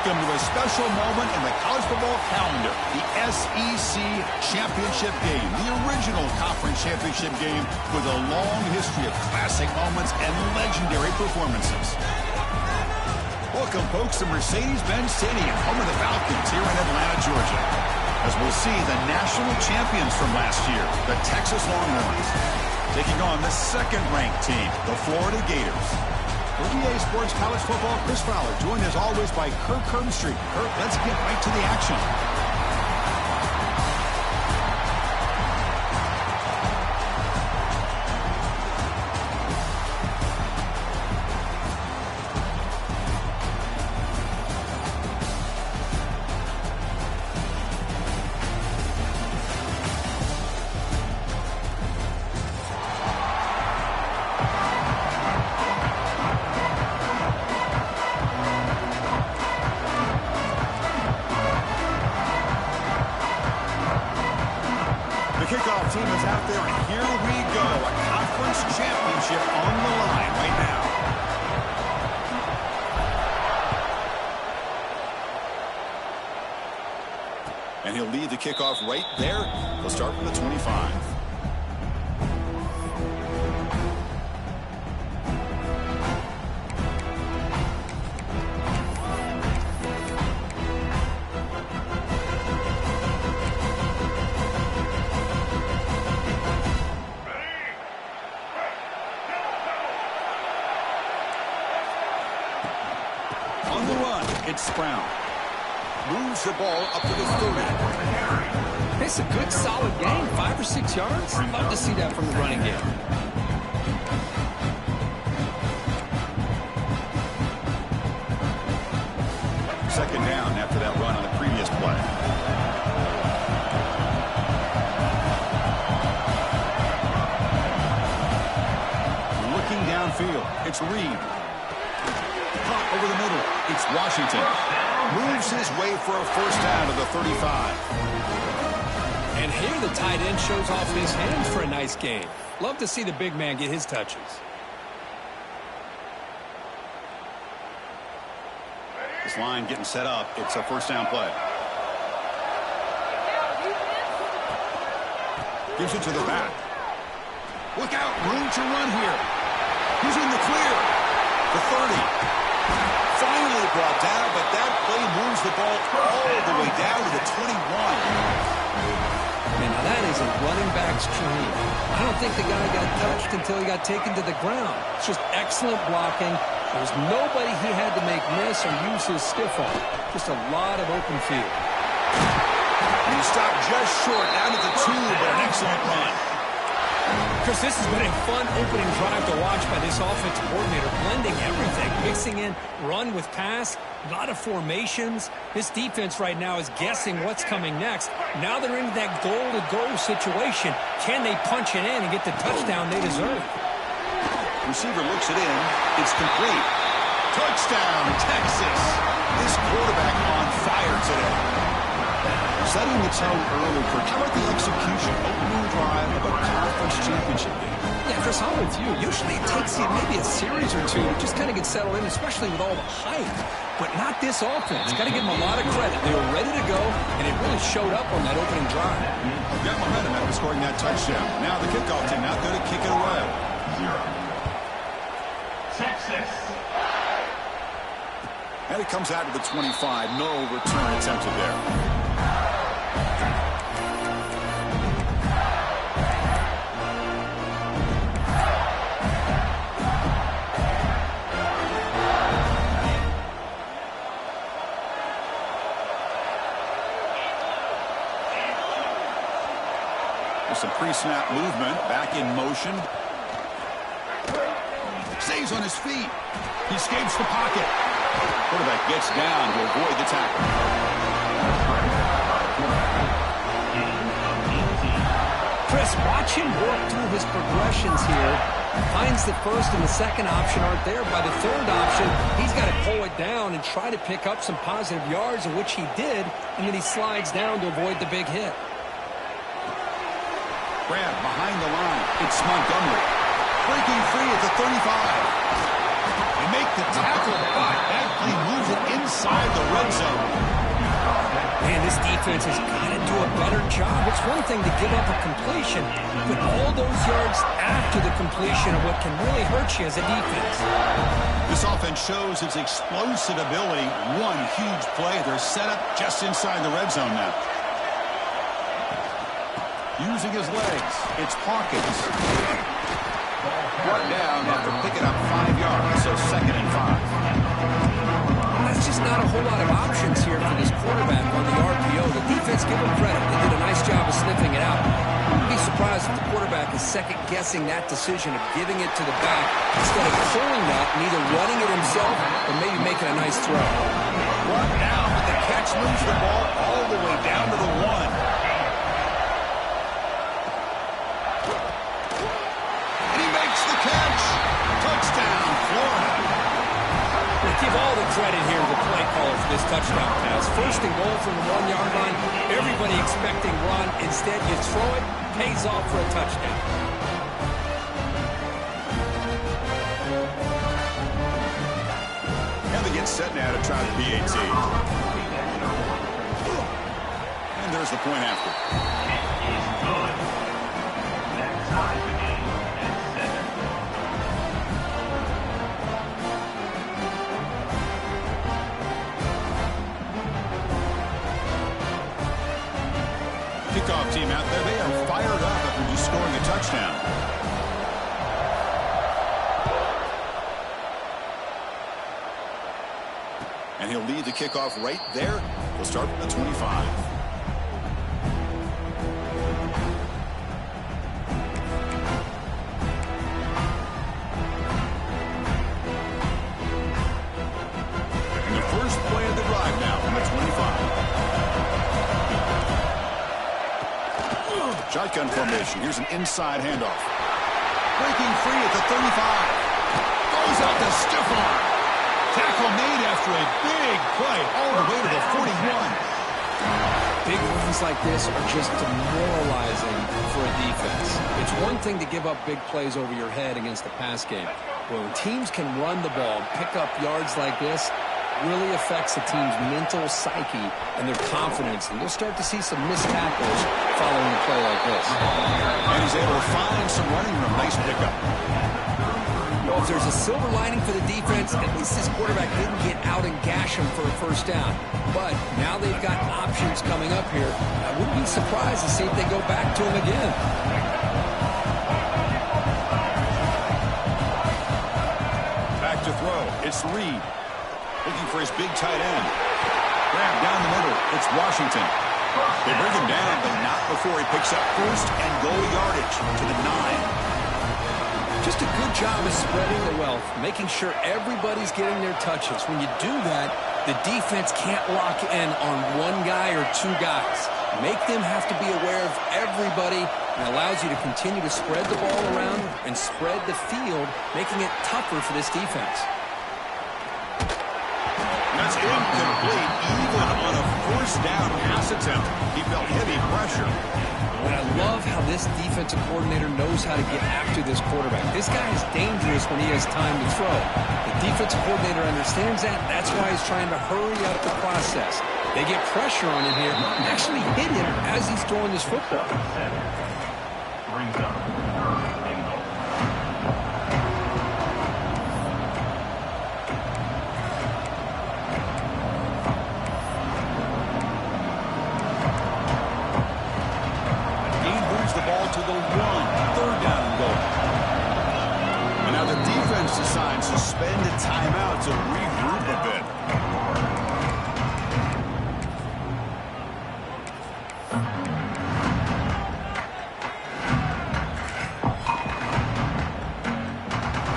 Welcome to a special moment in the college football calendar, the SEC Championship Game, the original conference championship game with a long history of classic moments and legendary performances. Welcome, folks, to Mercedes-Benz Stadium, home of the Falcons here in Atlanta, Georgia, as we'll see the national champions from last year, the Texas Longhorns, taking on the second-ranked team, the Florida Gators. For EA Sports College Football, Chris Fowler, joined as always by Kirk Herbstreit. Kirk, let's get right to the action. Kickoff team is out there, and here we go. A conference championship on the line right now. And he'll lead the kickoff right there. He'll start from the 25. On the run, it's Brown. Moves the ball up to the 30. It's a good, solid game. 5 or 6 yards. Love to see that from the running game. Second down after that run on the previous play. Looking downfield, it's Reed. Caught over the middle. It's Washington. Moves his way for a first down to the 35. And here the tight end shows off his hands for a nice game. Love to see the big man get his touches. This line getting set up. It's a first down play. Gives it to the back. Look out. Room to run here. He's in the clear. The 30. Finally brought down, but that play moves the ball all the way down to the 21. And now that is a running back's dream. I don't think the guy got touched until he got taken to the ground. It's just excellent blocking. There was nobody he had to make miss or use his stiff arm. Just a lot of open field. He stopped just short down at the 2, but an excellent run. Chris, this has been a fun opening drive to watch by this offensive coordinator, blending everything, mixing in run with pass, a lot of formations. This defense right now is guessing what's coming next. Now they're into that goal-to-goal situation. Can they punch it in and get the touchdown they deserve? Receiver looks it in. It's complete. Touchdown, Texas. This quarterback on fire today. Setting the tone early for how about the execution, opening drive of a conference championship game? Yeah, Chris, I'm with you. Usually it takes you maybe a series or two to just kind of get settled in, especially with all the hype. But not this offense. Got to give them a lot of credit. They were ready to go, and it really showed up on that opening drive. Got momentum after scoring that touchdown. Now the kickoff team out there to kick it away. 0. Texas. And it comes out to the 25. No return attempted there. Some pre-snap movement, back in motion. Stays on his feet. He escapes the pocket. Quarterback gets down to avoid the tackle. Chris, watch him work through his progressions here. Finds the first and the second option aren't there. By the third option, he's got to pull it down and try to pick up some positive yards, of which he did, and then he slides down to avoid the big hit. Grab behind the line. It's Montgomery. Breaking free at the 35. They make the tackle, but that play moves it inside the red zone. Man, this defense has got to do a better job. It's one thing to give up a completion, but all those yards after the completion are what can really hurt you as a defense. This offense shows its explosive ability. One huge play. They're set up just inside the red zone now. Using his legs, it's Hawkins. Brought down after picking up 5 yards, so 2nd and 5. That's just not a whole lot of options here for this quarterback on the RPO. The defense, give him credit. They did a nice job of sniffing it out. I'd be surprised if the quarterback is second-guessing that decision of giving it to the back instead of pulling that and either running it himself or maybe making a nice throw. Brought down, but the catch moves the ball all the way down to the 1. Touchdown, Florida. We'll give all the credit here to the play caller for this touchdown pass. 1st and goal from the 1-yard line. Everybody expecting run. Instead, you throw it, pays off for a touchdown. And they get set now to try the PAT. And there's the point after. Kickoff team out there, they are fired up after just scoring a touchdown. And he'll lead the kickoff right there. He'll start from the 25. And the first play of the drive now from the 25. Shotgun formation. Here's an inside handoff. Breaking free at the 35. Goes out to stiff arm. Tackle made after a big play all the way to the 41. Big runs like this are just demoralizing for a defense. It's one thing to give up big plays over your head against the pass game. But when teams can run the ball, pick up yards like this, really affects the team's mental psyche and their confidence. And you'll start to see some missed tackles following a play like this. And he's able to find some running room. Nice pickup. Well, if there's a silver lining for the defense, at least this quarterback didn't get out and gash him for a first down. But now they've got options coming up here. I wouldn't be surprised to see if they go back to him again. Back to throw. It's Reed. Looking for his big tight end. Grab down the middle. It's Washington. They bring him down, but not before he picks up 1st and goal yardage to the 9. Just a good job of spreading the wealth, making sure everybody's getting their touches. When you do that, the defense can't lock in on one guy or two guys. Make them have to be aware of everybody, and allows you to continue to spread the ball around and spread the field, making it tougher for this defense. That's incomplete. Even on a 1st down pass attempt, he felt heavy pressure. And I love how this defensive coordinator knows how to get after this quarterback. This guy is dangerous when he has time to throw. The defensive coordinator understands that. That's why he's trying to hurry up the process. They get pressure on him here and actually hit him as he's throwing this football. Brings up to the 1, 3rd down and goal. And now the defense decides to spend a timeout to regroup a bit.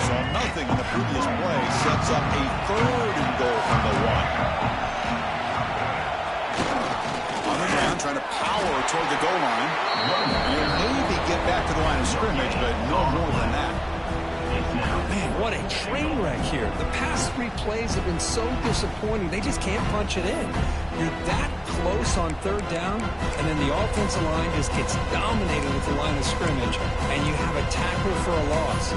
Saw nothing in the previous play. Sets up a 3rd and goal from the 1. On the ground, trying to power toward the goal line. And maybe get back to the line of scrimmage, but no more than that. Man, what a train wreck here. The past 3 plays have been so disappointing. They just can't punch it in. You're that close on 3rd down, and then the offensive line just gets dominated with the line of scrimmage, and you have a tackle for a loss.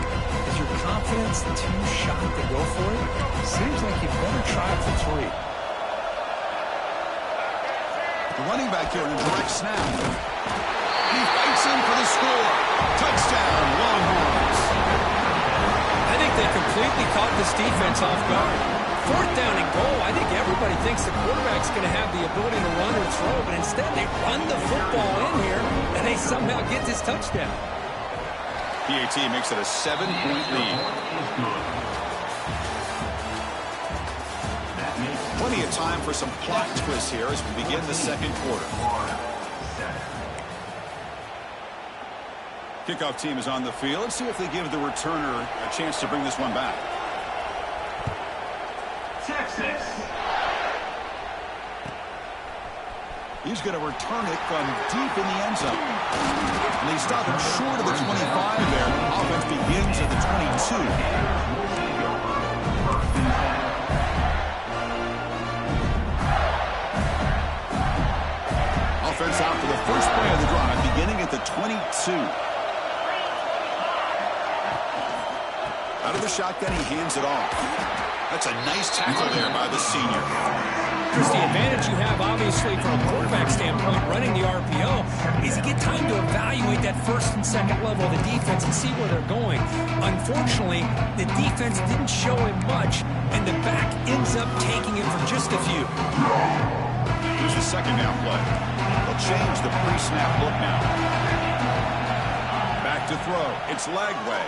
Is your confidence too shot to go for it? Seems like you better try it for 3. The running back here in a direct snap. He fights in for the score. Touchdown, Longhorns. I think they completely caught this defense off guard. 4th down and goal. I think everybody thinks the quarterback's going to have the ability to run or throw, but instead they run the football in here, and they somehow get this touchdown. PAT makes it a 7-point lead. Plenty of time for some plot twists here as we begin the second quarter. Kickoff team is on the field. Let's see if they give the returner a chance to bring this one back. Texas. He's going to return it from deep in the end zone. And they stop him short of the 25 there. Offense begins at the 22. Offense out for the first play of the drive, beginning at the 22. Out of the shotgun, he hands it off. That's a nice tackle there by the senior. Chris, the advantage you have, obviously, from a quarterback standpoint, running the RPO, is you get time to evaluate that first and second level of the defense and see where they're going. Unfortunately, the defense didn't show him much, and the back ends up taking it for just a few. Here's the second down play. They'll change the pre-snap look now. Back to throw. It's Lagway.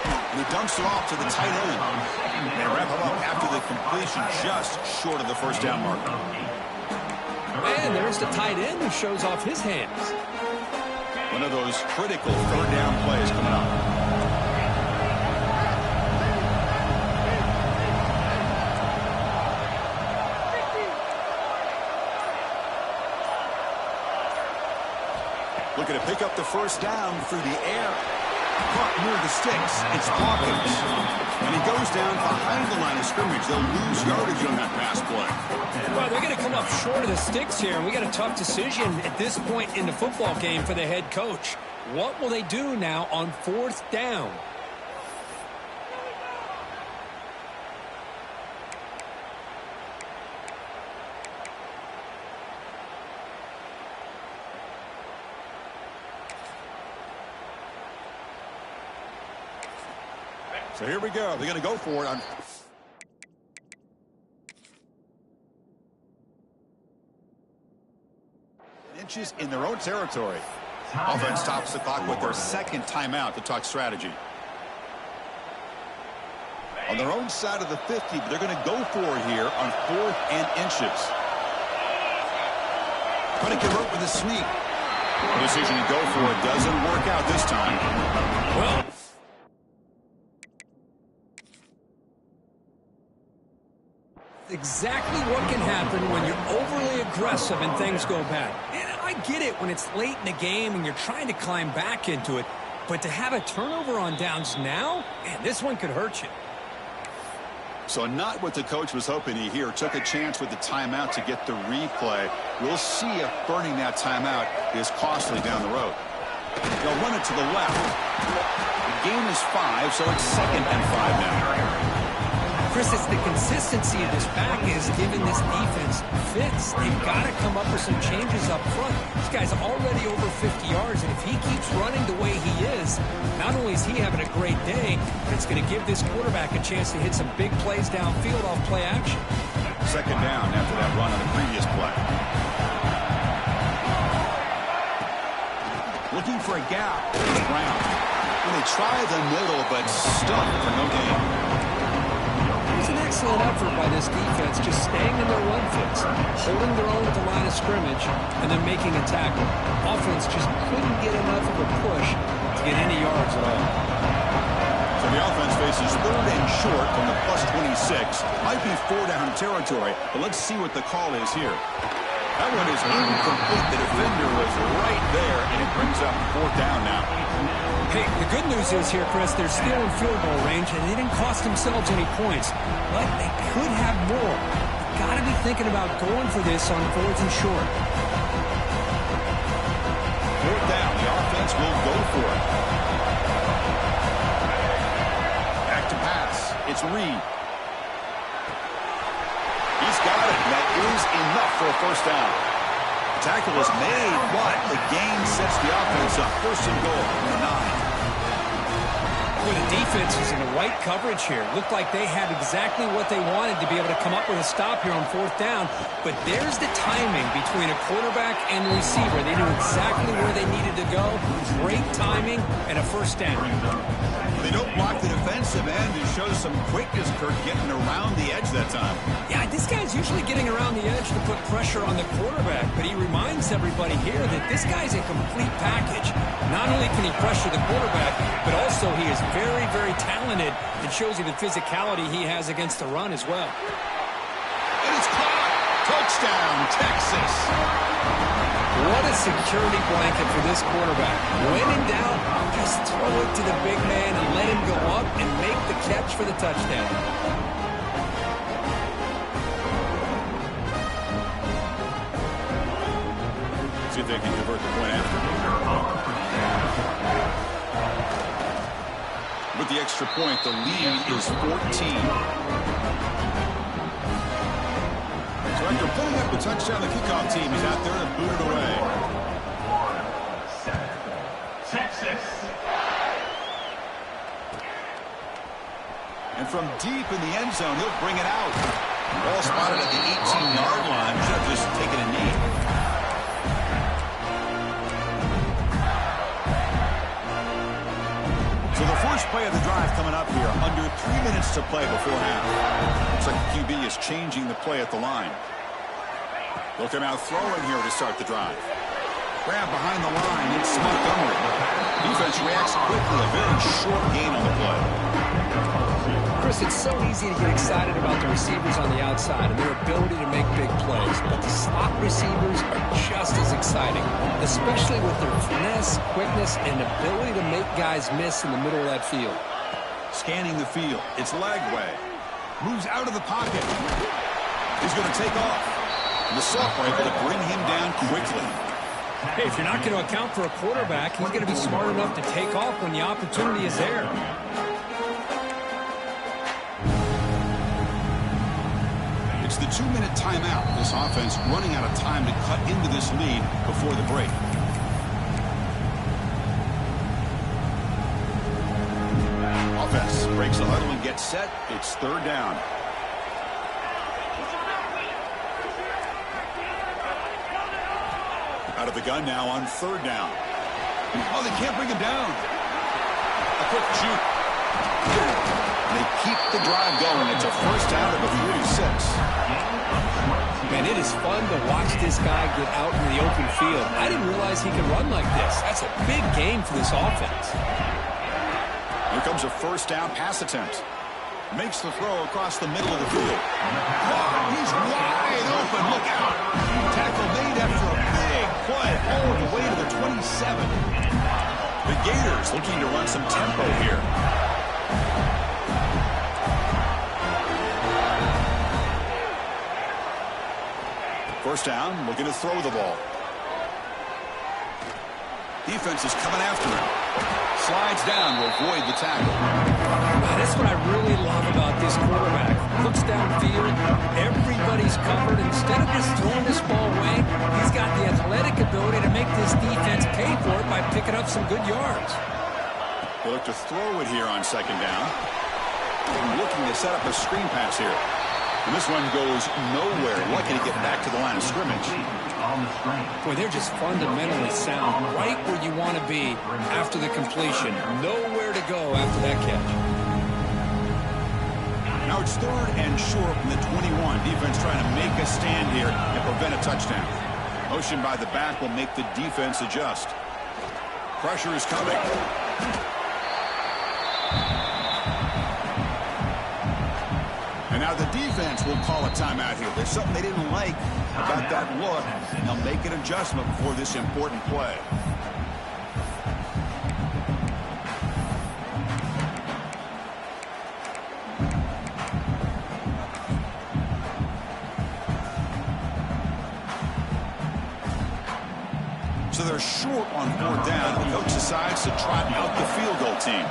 And he dumps it off to the tight end. They wrap him up after the completion just short of the first down marker. And there's the tight end who shows off his hands. One of those critical third down plays coming up. Looking to pick up the first down through the air. Caught near the sticks. It's Hawkins. And he goes down behind the line of scrimmage. They'll lose yardage on that pass play. Well, they're going to come up short of the sticks here, and we got a tough decision at this point in the football game for the head coach. What will they do now on 4th down? So here we go. They're going to go for it on inches in their own territory. Offense stops the clock with their second timeout to talk strategy. On their own side of the 50, but they're going to go for it here on 4th and inches. Trying to convert with a sneak. The decision to go for it doesn't work out this time. Well, exactly what can happen when you're overly aggressive and things go bad. And I get it when it's late in the game and you're trying to climb back into it, but to have a turnover on downs now, man, this one could hurt you. So not what the coach was hoping to hear. Took a chance with the timeout to get the replay. We'll see if burning that timeout is costly down the road. They'll run it to the left. The game is 5, so it's 2nd and 5 now. Chris, it's the consistency of this back is giving this defense fits. They've got to come up with some changes up front. This guy's already over 50 yards, and if he keeps running the way he is, not only is he having a great day, but it's going to give this quarterback a chance to hit some big plays downfield off play action. 2nd down after that run on the previous play. Looking for a gap. Brown. Well, they try the middle, but stuck for no gain. It's an excellent effort by this defense, just staying in their run fits, holding their own at the line of scrimmage, and then making a tackle. Offense just couldn't get enough of a push to get any yards at all. So the offense faces 3rd and short from the +26. Might be 4-down territory, but let's see what the call is here. That one is incomplete. The defender was right there, and it brings up 4th down now. Hey, the good news is here, Chris, they're still in field goal range, and they didn't cost themselves any points. But they could have more. You've got to be thinking about going for this on 4th and short. 4th down, the offense will go for it. Back to pass. It's Reed. He's got it. That is enough for a first down. The tackle is made, but the gain sets the offense up. First and goal from the 9. Well, the defense was in the right coverage here. Looked like they had exactly what they wanted to be able to come up with a stop here on fourth down. But there's the timing between a quarterback and the receiver. They knew exactly where they needed to go. Great timing and a first down. They don't block the defensive end. It shows some quickness, Kirk, getting around the edge that time. Yeah, this guy's usually getting around the edge to put pressure on the quarterback, but he reminds everybody here that this guy's a complete package. Not only can he pressure the quarterback, but also he is very, very talented and shows you the physicality he has against the run as well. And it's caught. Touchdown, Texas. What a security blanket for this quarterback. When in doubt, just throw it to the big man and let him go up and make the catch for the touchdown. See if they can convert the point after. With the extra point, the lead is 14. So after pulling up the touchdown, the kickoff team is out there to boot it away. Texas. And from deep in the end zone, he'll bring it out. Ball spotted at the 18-yard line. Should have just taken a knee. So the first play of the drive coming up here. Under 3 minutes to play before half. Looks like the QB is changing the play at the line. They'll come out throwing here to start the drive. Grab behind the line. It's Montgomery. Defense reacts quickly. A very short gain on the play. Chris, it's so easy to get excited about the receivers on the outside and their ability to make big plays. But the slot receivers are just as exciting, especially with their finesse, quickness, and ability to make guys miss in the middle of that field. Scanning the field. It's Lagway. Moves out of the pocket. He's going to take off. The sophomore able to bring him down quickly. Hey, if you're not going to account for a quarterback, he's going to be smart enough to take off when the opportunity is there. It's the 2-minute timeout. This offense running out of time to cut into this lead before the break. Offense breaks the huddle and gets set. It's third down. Out of the gun now on third down. Oh, they can't bring him down. A quick shoot. They keep the drive going. It's a first down at the 46. Man, it is fun to watch this guy get out in the open field. I didn't realize he could run like this. That's a big game for this offense. Here comes a first down pass attempt. Makes the throw across the middle of the field. Oh, he's wide open. Look out. Tackle made after a big play all the way to the 27. The Gators looking to run some tempo here. First down, looking to throw the ball. Defense is coming after him. Slides down to avoid the tackle. That's what I really love about this quarterback. Looks downfield, everybody's covered. Instead of just throwing this ball away, he's got the athletic ability to make this defense pay for it by picking up some good yards. They look to throw it here on second down. And looking to set up a screen pass here. And this one goes nowhere. Lucky to get back to the line of scrimmage. Boy, they're just fundamentally sound. Right where you want to be after the completion. Nowhere to go after that catch. Now it's third and short from the 21. Defense trying to make a stand here and prevent a touchdown. Motion by the back will make the defense adjust. Pressure is coming. And now the defense will call a timeout here. There's something they didn't like about that look, and they'll make an adjustment before this important play. So they're short on fourth down. The coach decides to trot out the field goal team.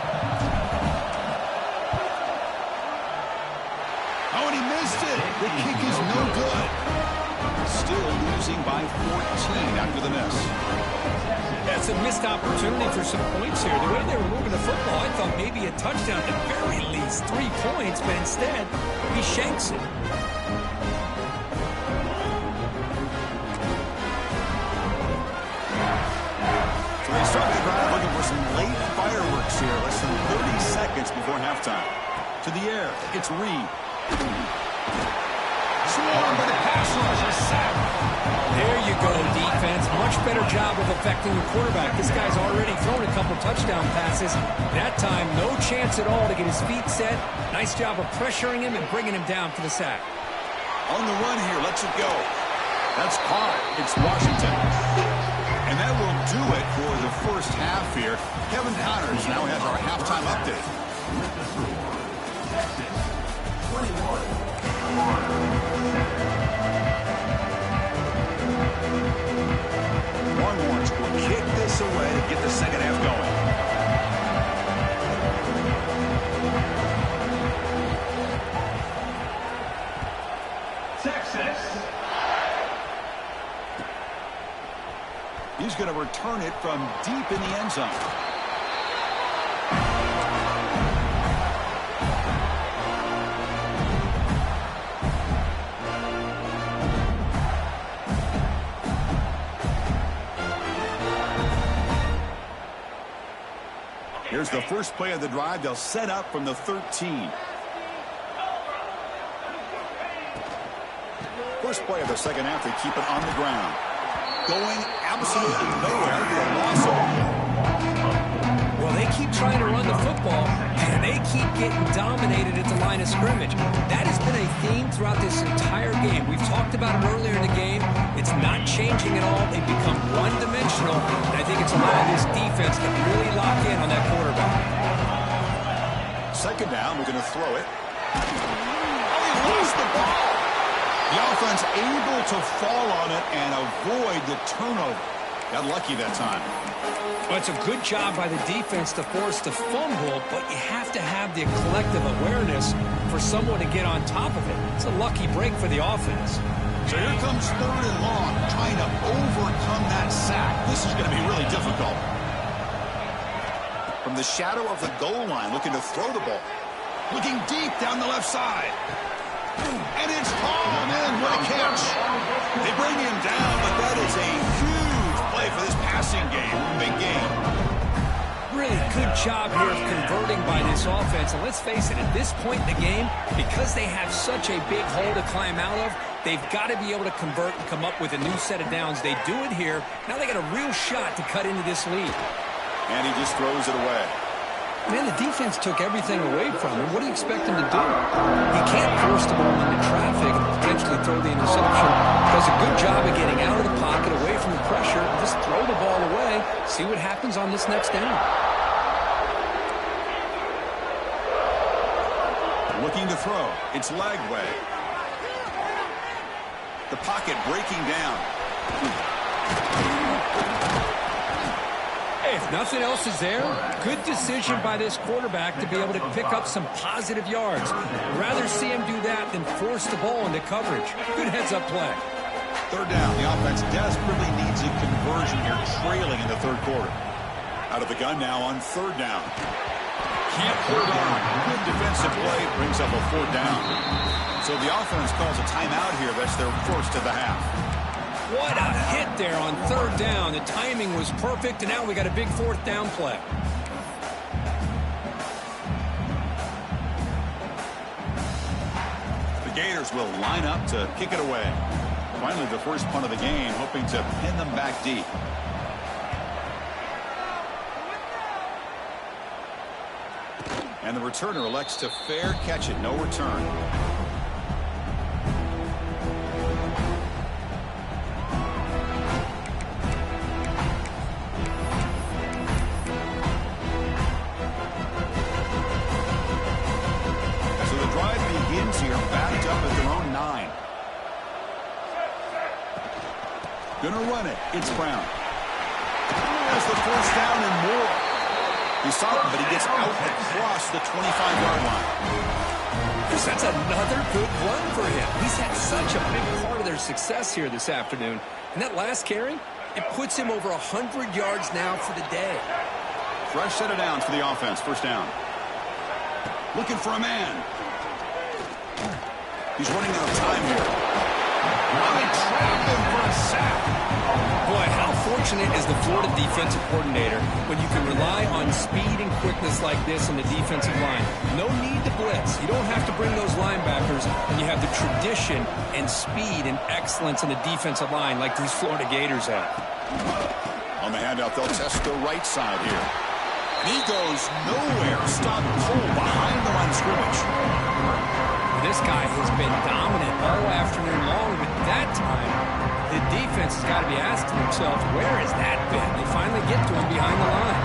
Oh, and he missed it. The kick is no good. still losing by 14 after the miss. That's a missed opportunity for some points here. The way they were moving the football, I thought maybe a touchdown, at the very least 3 points, but instead, he shanks it. So they start the drive looking for some late fireworks here. Less than 30 seconds before halftime. To the air, it's Reed. Swarmed by the pass rush, a sack. There you go, defense. Much better job of affecting the quarterback. This guy's already thrown a couple touchdown passes. That time, no chance at all to get his feet set. Nice job of pressuring him and bringing him down for the sack. On the run here, lets it go. That's caught. It's Washington. And that will do it for the first half here. Kevin Connors now has our halftime update. Longhorns will kick this away to get the second half going. Texas. He's going to return it from deep in the end zone. Here's the first play of the drive. They'll set up from the 13. First play of the second half, they keep it on the ground. Going absolutely nowhere. The loss of it. Well, they keep trying to run the football, and they keep getting dominated at the line of scrimmage. That has been a theme throughout this entire game. We've talked about it earlier in the game. It's not changing at all. They've become one-dimensional, and I think it's allowed this defense to really lock in on that quarterback. Second down, we're going to throw it. Oh, he lost the ball. The offense able to fall on it and avoid the turnover. Got lucky that time. Well, it's a good job by the defense to force the fumble, but you have to have the collective awareness for someone to get on top of it. It's a lucky break for the offense. So here comes third and long, trying to overcome that sack. This is going to be really difficult. From the shadow of the goal line, looking to throw the ball. Looking deep down the left side. And it's hauled in. What a catch. They bring him down, but that is a huge play for this passing game. Big game. Really good job here of converting by this offense. And let's face it, at this point in the game, because they have such a big hole to climb out of, they've got to be able to convert and come up with a new set of downs. They do it here. Now they got a real shot to cut into this lead. And he just throws it away. Man, the defense took everything away from him. What do you expect him to do? He can't force the ball into traffic and potentially throw the interception. Does a good job of getting out of the pocket, away from the pressure, and just throw the ball away. See what happens on this next down. Looking to throw. It's Lagway. The pocket breaking down. If nothing else is there, good decision by this quarterback to be able to pick up some positive yards. Rather see him do that than force the ball into coverage. Good heads-up play. Third down. The offense desperately needs a conversion here, trailing in the third quarter. Out of the gun now on third down. Can't hold on. Good defensive play brings up a fourth down. So the offense calls a timeout here. That's their first of the half. What a hit there on third down. The timing was perfect, and now we got a big fourth down play. The Gators will line up to kick it away. Finally, the first punt of the game, hoping to pin them back deep. And the returner elects to fair catch it. No return. Gonna run it. It's Brown. There's the first down and more. He saw him, but he gets out across the 25-yard line. Chris, that's another good run for him. He's had such a big part of their success here this afternoon. And that last carry, it puts him over 100 yards now for the day. Fresh set of downs for the offense. First down. Looking for a man. He's running out of time here. Well, they trapped him for a sack. Boy, how fortunate is the Florida defensive coordinator when you can rely on speed and quickness like this in the defensive line. No need to blitz. You don't have to bring those linebackers, and you have the tradition and speed and excellence in the defensive line like these Florida Gators have. On the handout, they'll test the right side here. And he goes nowhere. Stop cold behind the line of scrimmage. This guy has been dominant all afternoon long, but that time, the defense has got to be asking themselves, where has that been? They finally get to him behind the line.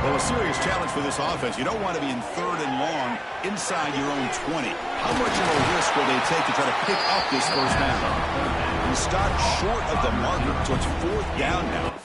Well, a serious challenge for this offense. You don't want to be in 3rd and long inside your own 20. How much of a risk will they take to try to pick up this first down? He stopped short of the marker, so it's 4th down now.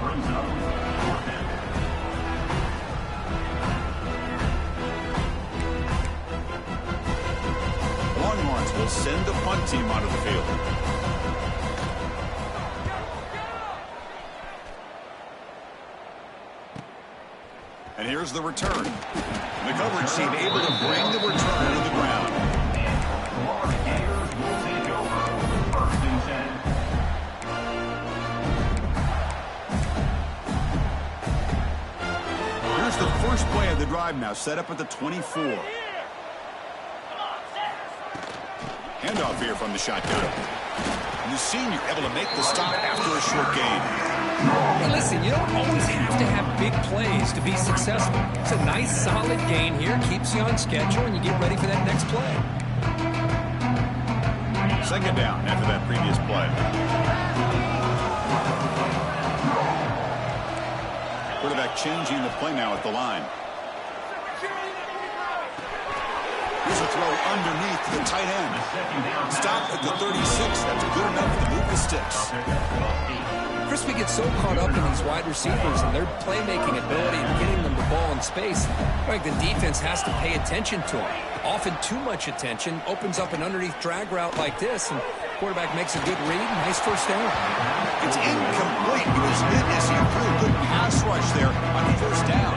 Brings up 4th down. Longhorns will send the punt team onto the field. And here's the return. The coverage team able to bring the return to the ground. Florida Gators will take over 1st and 10. Here's the first play of the drive now, set up at the 24. Handoff here from the shotgun. And the senior able to make the stop after a short gain. Hey, listen, you don't always have to have big plays to be successful. It's a nice, solid gain here, keeps you on schedule, and you get ready for that next play. 2nd down after that previous play. Quarterback changing the play now at the line. Here's a throw underneath the tight end. Stop at the 36. That's good enough to move the sticks. Chris, we get so caught up in these wide receivers and their playmaking ability and getting them the ball in space. Like the defense has to pay attention to them. Often too much attention opens up an underneath drag route like this, and quarterback makes a good read. Nice first down. It's incomplete. He was hit as he threw. Good pass rush there on first down.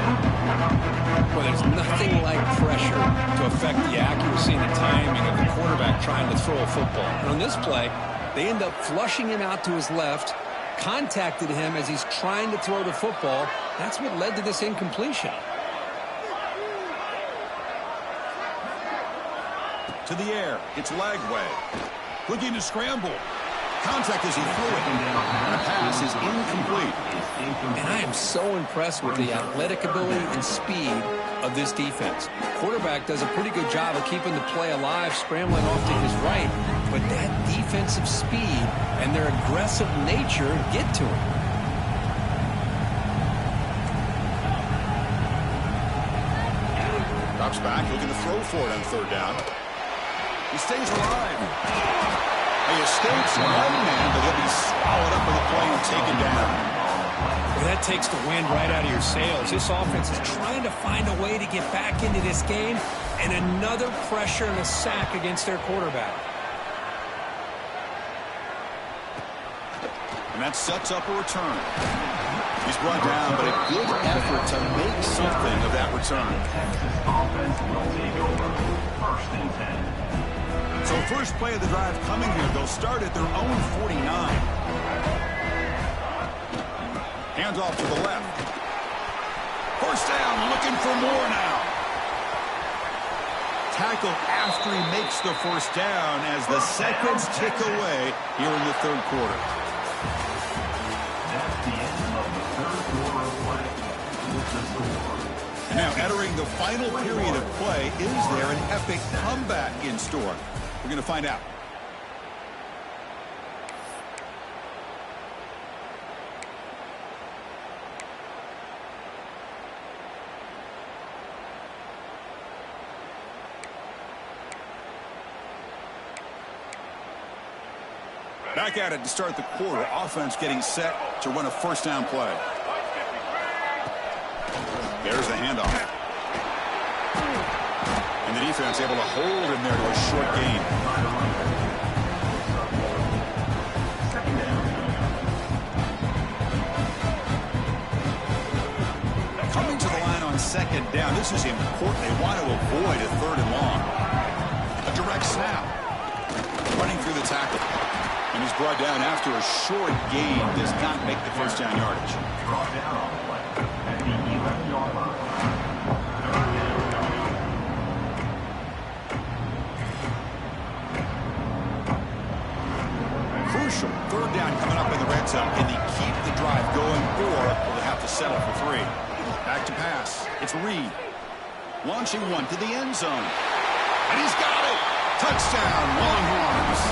Well, there's nothing like pressure to affect the accuracy and the timing of the quarterback trying to throw a football. And on this play, they end up flushing him out to his left, contacted him as he's trying to throw the football. That's what led to this incompletion. To the air. It's Lagway. Looking to scramble. Contact as he threw it. And the pass is incomplete. And I am so impressed with the athletic ability and speed of this defense. Quarterback does a pretty good job of keeping the play alive, scrambling off to his right. But that defensive speed and their aggressive nature get to him. Drops back, looking to throw for it on 3rd down. He stays alive. He escapes one man, but he'll be swallowed up with the play and taken down. Well, that takes the wind right out of your sails. This offense is trying to find a way to get back into this game, and another pressure and a sack against their quarterback. And that sets up a return. He's brought down, but a good effort to make something of that return. Texas offense will take over. 1st and 10. So first play of the drive coming here. They'll start at their own 49. Hands off to the left. First down, looking for more now. Tackle after he makes the first down as the seconds tick away here in the 3rd quarter. That's the end of the 3rd quarter of play. With the score. And now entering the final period of play, is there an epic comeback in store? We're going to find out. Back at it to start the quarter. Offense getting set to run a first down play. There's the handoff. And the defense able to hold him there to a short gain. Coming to the line on 2nd down. This is important. They want to avoid a 3rd and long. A direct snap. Running through the tackle. And he's brought down after a short gain. Does not make the first down yardage. Brought down on the play at the 11-yard line. Crucial 3rd down coming up in the red zone. Can they keep the drive going, or will they have to settle for 3? Back to pass. It's Reed. Launching one to the end zone. And he's got it. Touchdown, Longhorns.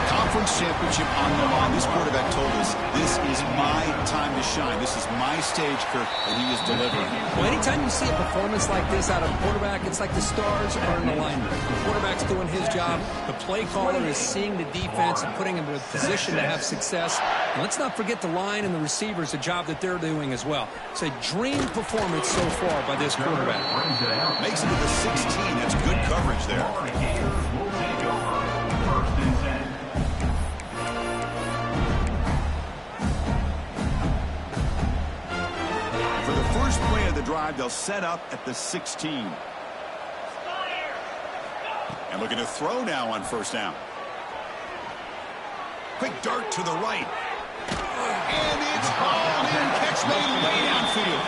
Conference championship on the line. This quarterback told us, this is my time to shine. This is my stage, Kirk, and he is delivering. Well, anytime you see a performance like this out of a quarterback, it's like the stars are in alignment. The quarterback's doing his job. The play caller is seeing the defense and putting him in a position to have success. And let's not forget the line and the receivers, the job that they're doing as well. It's a dream performance so far by this quarterback. Makes it to the 16. That's good coverage there. Gators will take over. 1st and 10. For the first play of the drive, they'll set up at the 16. And looking to throw now on first down. Quick dart to the right. And it's hauled in. Catch made way downfield.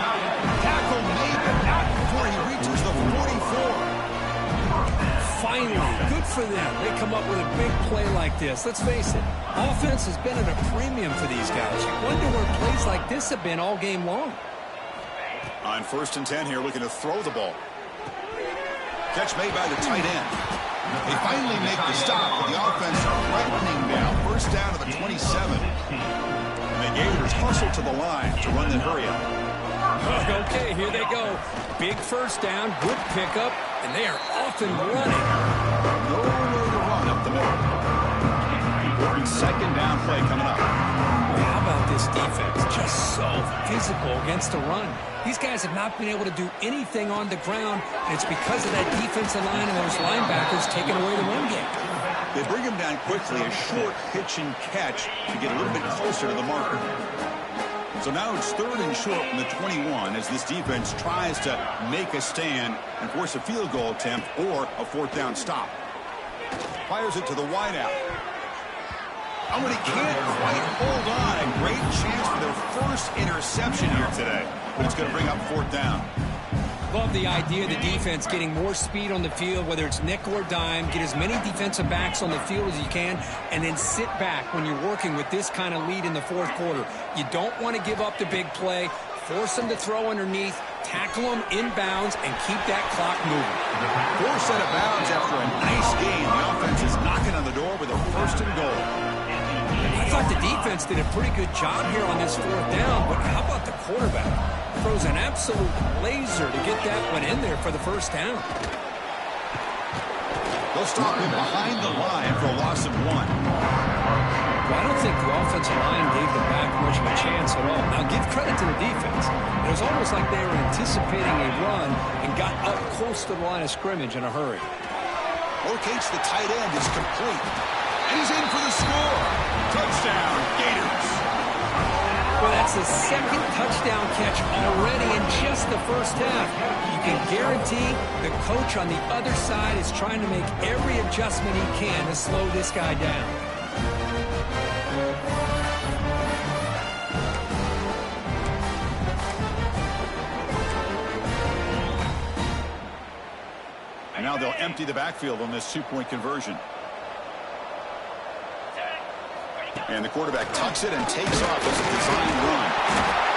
Tackle made, but not before he reaches the 44. Finally, good for them. They come up with a big play like this. Let's face it, offense has been at a premium for these guys. You wonder where plays like this have been all game long. On 1st and 10 here, looking to throw the ball. Catch made by the tight end. They finally make the stop, but the offense threatening now. First down to the 27. And the Gators hustle to the line to run the hurry up. Okay, here they go. Big first down, good pickup, and they are off and running. No way to run up the middle. Important 2nd down play coming up. How about this defense? Just so physical against the run. These guys have not been able to do anything on the ground, and it's because of that defensive line and those linebackers taking away the run game. They bring him down quickly, a short pitch and catch to get a little bit closer to the marker. So now it's 3rd and short from the 21 as this defense tries to make a stand and force a field goal attempt or a 4th down stop. Fires it to the wideout. Oh, and he can't quite hold on. A great chance for their first interception here today. But it's going to bring up 4th down. Love the idea of the defense getting more speed on the field, whether it's nickel or dime. Get as many defensive backs on the field as you can, and then sit back when you're working with this kind of lead in the 4th quarter. You don't want to give up the big play. Force them to throw underneath, tackle them inbounds, and keep that clock moving. 4 set of bounds after a nice game. The offense is knocking on the door with a 1st and goal. I thought the defense did a pretty good job here on this 4th down, but how about the quarterback? Throws an absolute laser to get that one in there for the first down. They'll stop him behind the line for a loss of 1. Well, I don't think the offensive line gave them back much of a chance at all. Now, give credit to the defense. It was almost like they were anticipating a run and got up close to the line of scrimmage in a hurry. Locates the tight end is complete. And he's in for the score. Touchdown, Gators. Well, that's the second touchdown catch already in just the first half. You can guarantee the coach on the other side is trying to make every adjustment he can to slow this guy down. And now they'll empty the backfield on this two-point conversion. And the quarterback tucks it and takes off as a design run.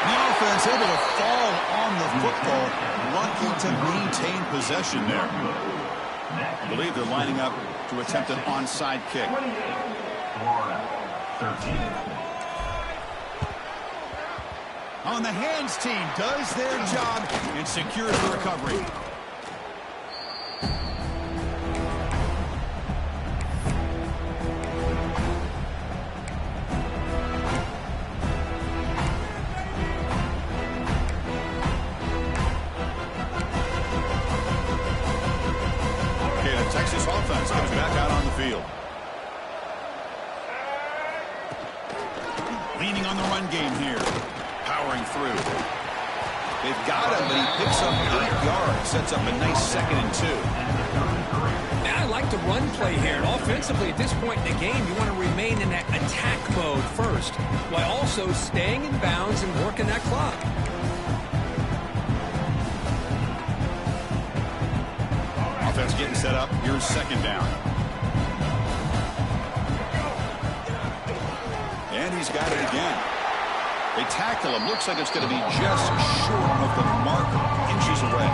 The offense able to fall on the football, lucky to maintain possession there. I believe they're lining up to attempt an onside kick. Florida, 13. On the hands team does their job and secures the recovery. Texas offense comes back out on the field. Leaning on the run game here. Powering through. They've got him, but he picks up 8 yards. Sets up a nice 2nd and 2. And I like the run play here. And offensively, at this point in the game, you want to remain in that attack mode first, while also staying in bounds and working that clock. Offense getting set up. Here's 2nd down. And he's got it again. They tackle him. Looks like it's going to be just short of the marker. Inches away.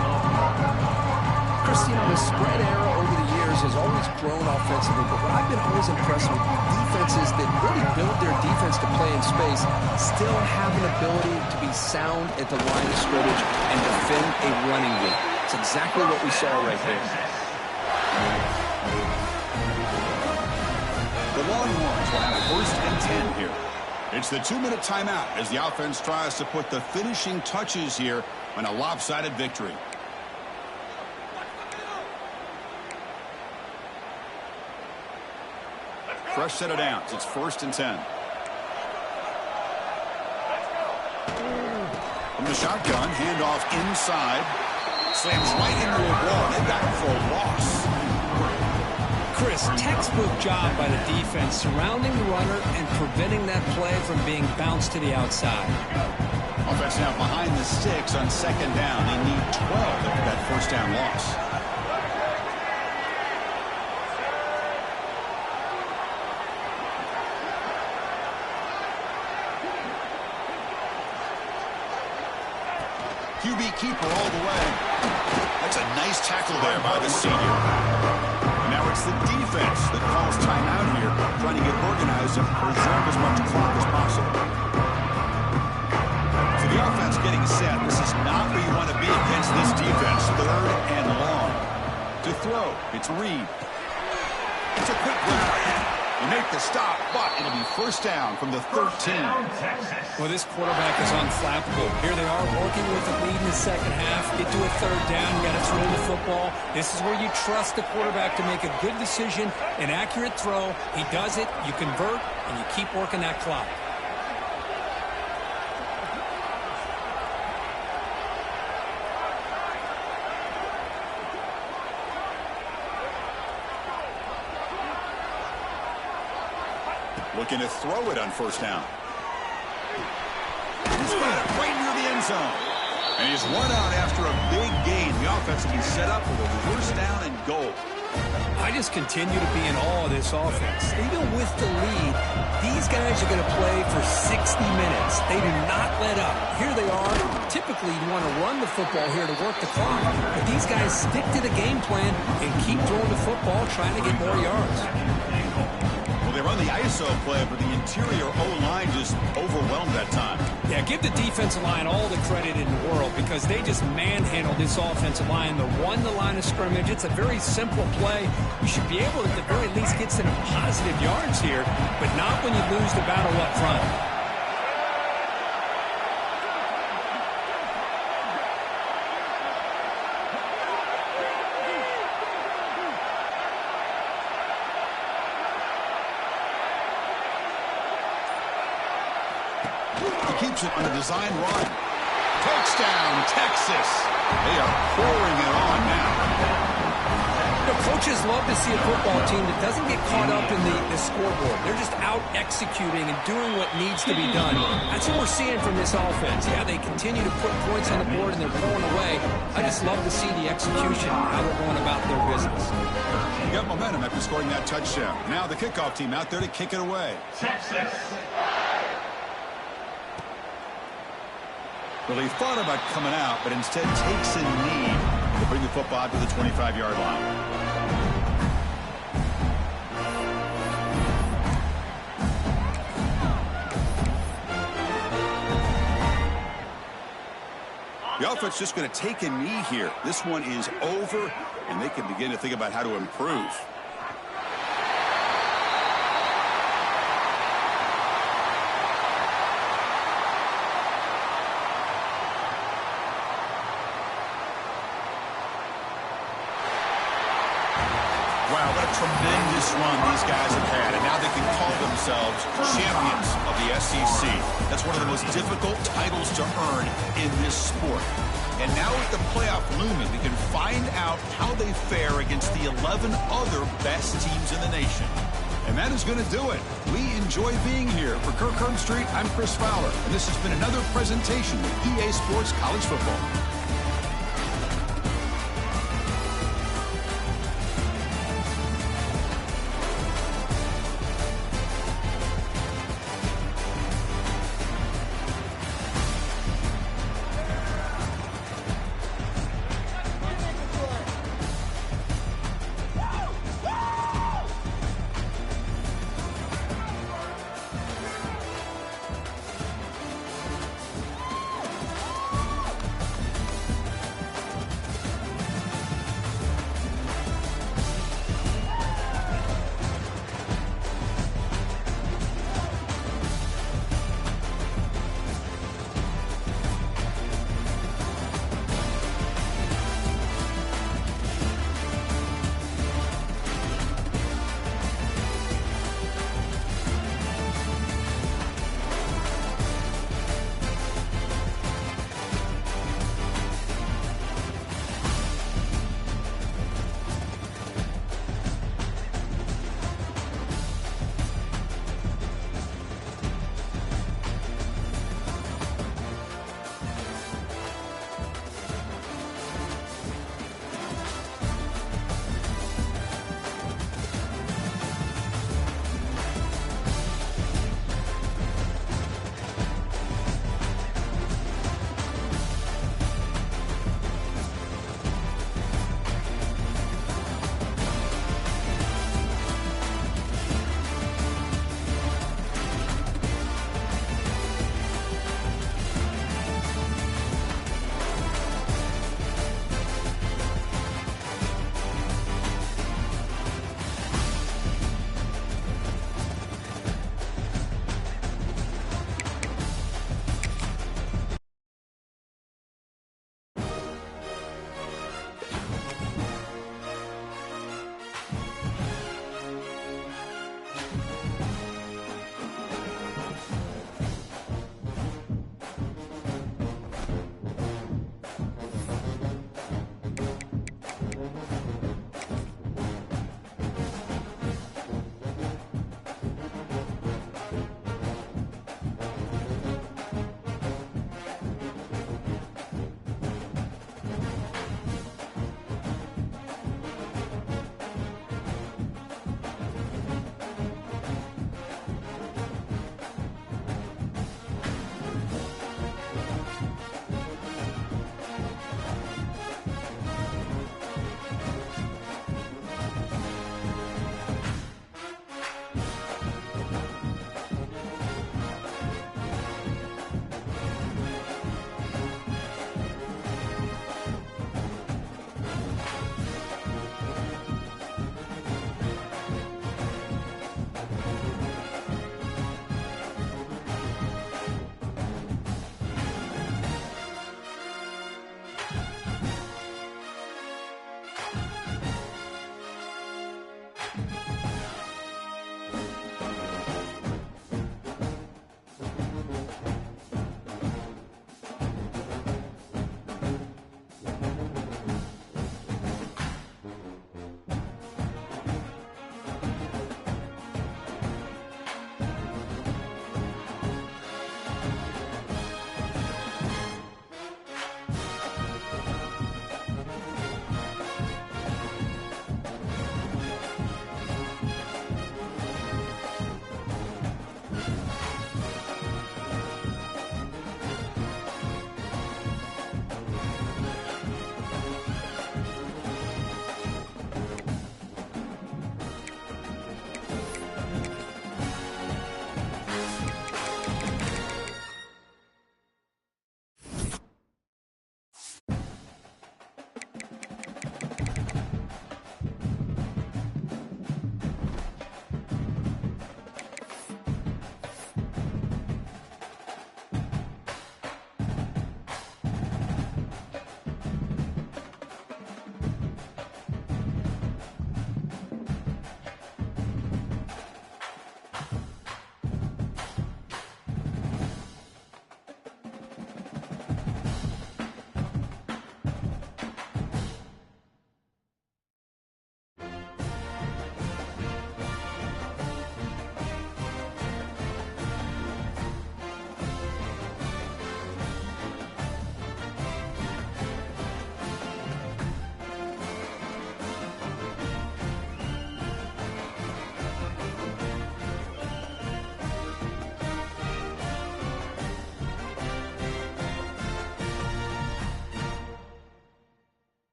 Christina, the spread era over the years has always grown offensively, but what I've been always impressed with defenses that really build their defense to play in space still have an ability to be sound at the line of scrimmage and defend a running game. It's exactly what we saw right there. The Longhorns will have 1st and 10 here. It's the 2-minute timeout as the offense tries to put the finishing touches here on a lopsided victory. Fresh set of downs. It's 1st and 10. From the shotgun, handoff inside. Slams right into a wall. They got him for a loss. Chris, textbook job by the defense surrounding the runner and preventing that play from being bounced to the outside. Offense now behind the sticks on 2nd down. They need 12 after that 1st down loss. QB keeper all the way. That's a nice tackle there by the senior. And now it's the defense that calls timeout here, trying to get organized and preserve as much clock as possible. So the offense getting set. This is not where you want to be against this defense. 3rd and long. To throw, it's Reed. It's a quick grab. They make the stop, but it'll be 1st down from the 13. Well, this quarterback is unflappable. Here they are working with the lead in the 2nd half. Get to a 3rd down. You got to throw the football. This is where you trust the quarterback to make a good decision, an accurate throw. He does it, you convert, and you keep working that clock. Looking to throw it on 1st down. He's got it right near the end zone. And he's one out after a big gain. The offense will be set up with a 1st down and goal. I just continue to be in awe of this offense. Even with the lead, these guys are going to play for 60 minutes. They do not let up. Here they are. Typically, you want to run the football here to work the clock. But these guys stick to the game plan and keep throwing the football, trying to get more yards. Well, they run the ISO play, but the interior O-line just overwhelmed that time. Yeah, give the defensive line all the credit in the world because they just manhandled this offensive line. They won the line of scrimmage. It's a very simple play. You should be able to, at the very least, get some positive yards here, but not when you lose the battle up front. interception on the design run. Touchdown, Texas. They are pouring it on now. The coaches love to see a football team that doesn't get caught up in the scoreboard. They're just out executing and doing what needs to be done. That's what we're seeing from this offense. Yeah, they continue to put points on the board and they're pulling away. I just love to see the execution, how they're going about their business. You got momentum after scoring that touchdown. Now the kickoff team out there to kick it away. Texas. Well, he thought about coming out, but instead takes a knee to bring the football to the 25-yard line. The offense just going to take a knee here. This one is over, and they can begin to think about how to improve. Wow, what a tremendous run these guys have had, and now they can call themselves champions of the SEC. That's one of the most difficult titles to earn in this sport. And now with the playoff looming, we can find out how they fare against the 11 other best teams in the nation. And that is going to do it. We enjoy being here. For Kirk Herbstreit, I'm Chris Fowler, and this has been another presentation of EA Sports College Football.